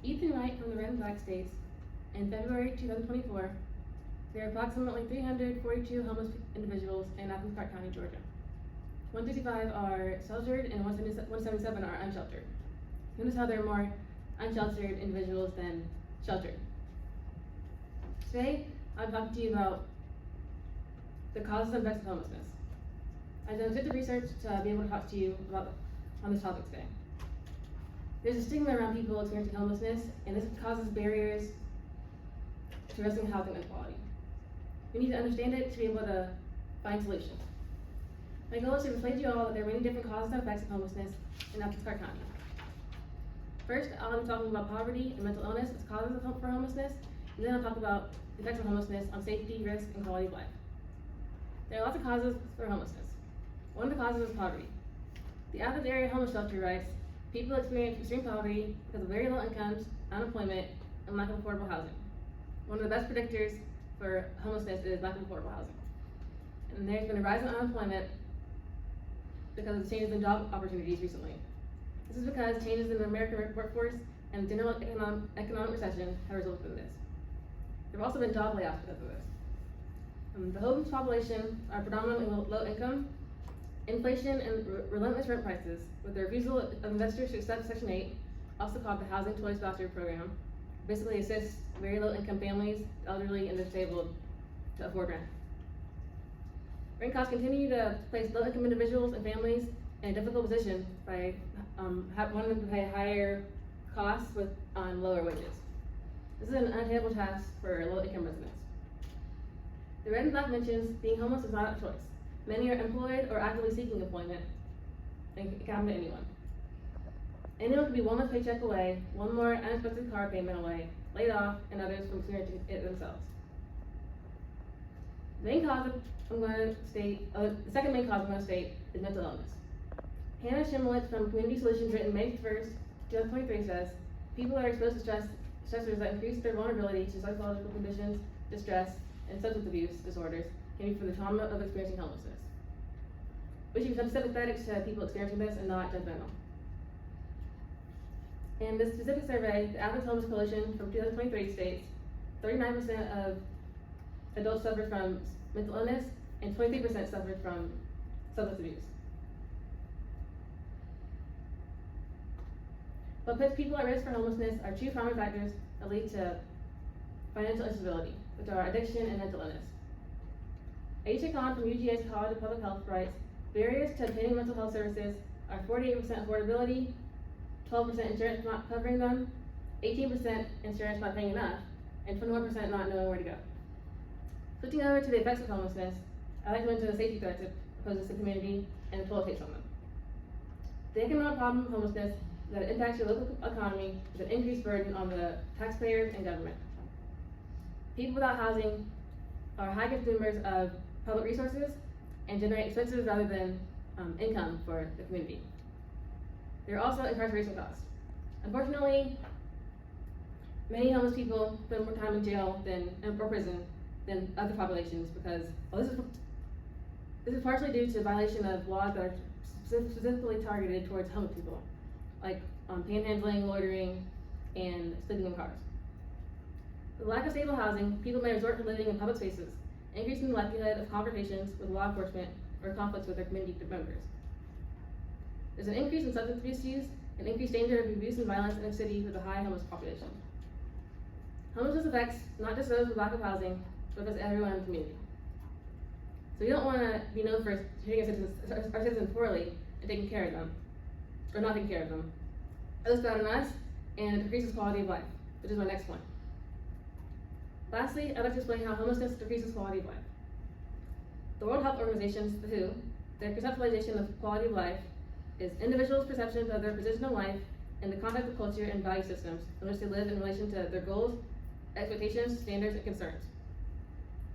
Ethan Wright from the Red and Black States. In February 2024, there are approximately 342 homeless individuals in Athens Park County, Georgia. 155 are sheltered and 177 are unsheltered. Notice how there are more unsheltered individuals than sheltered. Today, I'm talking to you about the causes and effects of homelessness. I've done a bit of research to be able to talk to you about on this topic today. There's a stigma around people experiencing homelessness, and this causes barriers to addressing housing inequality. We need to understand it to be able to find solutions. My goal is to persuade you all that there are many different causes and effects of homelessness in Athens Park County. First, I'll be talking about poverty and mental illness as causes for homelessness, and then I'll talk about the effects of homelessness on safety, risk, and quality of life. There are lots of causes for homelessness. One of the causes is poverty. The Athens Area Homeless Shelter writes, people experience extreme poverty because of very low incomes, unemployment, and lack of affordable housing. One of the best predictors for homelessness is lack of affordable housing. And there's been a rise in unemployment because of the changes in job opportunities recently. This is because changes in the American workforce and general economic recession have resulted in this. There have also been job layoffs because of this. The homeless population are predominantly low income. Inflation and relentless rent prices, with the refusal of investors to accept Section 8, also called the Housing Choice Voucher Program, basically assists very low income families, elderly, and disabled to afford rent. Rent costs continue to place low income individuals and families in a difficult position by wanting to pay higher costs on lower wages. This is an unattainable task for low income residents. The Red and Black mentions being homeless is not a choice. Many are employed or actively seeking employment, and it can happen to anyone. Anyone can be one less paycheck away, one more unexpected car payment away, laid off, and others from experiencing it themselves. The main cause the second main cause I'm going to state is mental illness. Hannah Shimlitz from Community Solutions, written May 1st, 2023, says, people are exposed to stressors that increase their vulnerability to psychological conditions, distress, and substance abuse disorders can be from the trauma of experiencing homelessness. We should become sympathetic to people experiencing this and not judgmental. In this specific survey, the Athens Homeless Coalition from 2023 states 39% of adults suffered from mental illness and 23% suffered from substance abuse. What puts people at risk for homelessness are two primary factors that lead to financial instability, which are addiction and mental illness. Aisha Khan from UGA's College of Public Health writes, barriers to obtaining mental health services are 48% affordability, 12% insurance not covering them, 18% insurance not paying enough, and 21% not knowing where to go. Switching over to the effects of homelessness, I'd like to go into the safety threats it poses to the community and the toll it takes on them. The economic problem of homelessness is that it impacts your local economy with an increased burden on the taxpayers and government. People without housing are high consumers of public resources and generate expenses rather than income for the community. There are also incarceration costs. Unfortunately, many homeless people spend more time in jail or prison than other populations because this is partially due to violation of laws that are specifically targeted towards homeless people, like panhandling, loitering, and sleeping in cars. With the lack of stable housing, people may resort to living in public spaces, increasing the likelihood of confrontations with law enforcement or conflicts with their community members. There's an increase in substance abuse use and increased danger of abuse and violence in a city with a high homeless population. Homelessness affects not just those with lack of housing, but affects everyone in the community. So we don't want to be known for treating our citizens poorly and taking care of them, or not taking care of them. It looks bad on us, and it decreases quality of life, which is my next point. Lastly, I'd like to explain how homelessness decreases quality of life. The World Health Organization, the WHO, their conceptualization of quality of life is individuals' perceptions of their position in life in the context of culture and value systems in which they live in relation to their goals, expectations, standards, and concerns.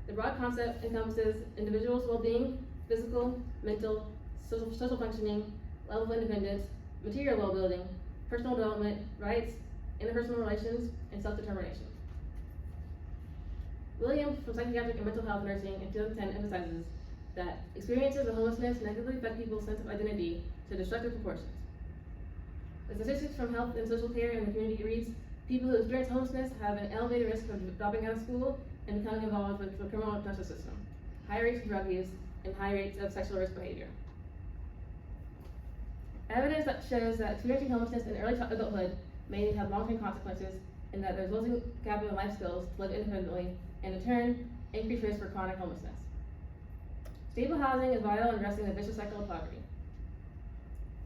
The broad concept encompasses individuals' well-being, physical, mental, social functioning, level of independence, material well-being, personal development, rights, interpersonal relations, and self-determination. Williams from Psychiatric and Mental Health Nursing in 2010 emphasizes that experiences of homelessness negatively affect people's sense of identity to destructive proportions. The statistics from health and social care in the community reads, people who experience homelessness have an elevated risk of dropping out of school and becoming involved with the criminal justice system, high rates of drug use, and high rates of sexual risk behavior. Evidence that shows that experiencing homelessness in early adulthood may have long-term consequences, and that the resulting gap in life skills to live independently, and in turn, increased risk for chronic homelessness. Stable housing is vital in addressing the vicious cycle of poverty.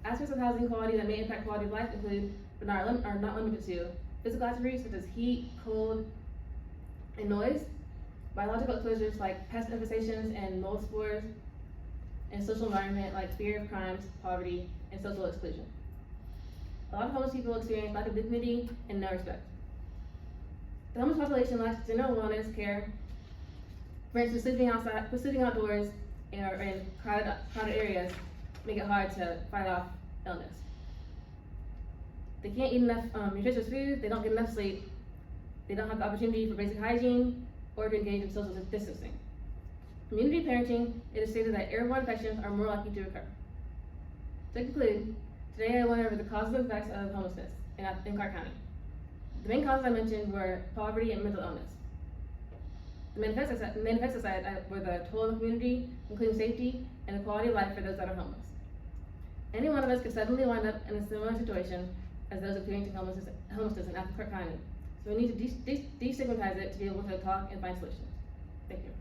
Aspects of housing quality that may impact quality of life include, but are not limited to, physical attributes such as heat, cold, and noise, biological exposures like pest infestations and mold spores, and social environment like fear of crimes, poverty, and social exclusion. A lot of homeless people experience lack of dignity and no respect. The homeless population lacks general wellness care. For instance, sleeping outdoors or in crowded areas make it hard to fight off illness. They can't eat enough nutritious food, they don't get enough sleep, they don't have the opportunity for basic hygiene or to engage in social distancing. Community parenting, it is stated that airborne infections are more likely to occur. To conclude, today I went over the causes and effects of homelessness in Clark County. The main causes I mentioned were poverty and mental illness. The main effects side were the toll on the community, including safety and the quality of life for those that are homeless. Any one of us could suddenly wind up in a similar situation as those experiencing homelessness in Clark County. So we need to destigmatize it to be able to talk and find solutions. Thank you.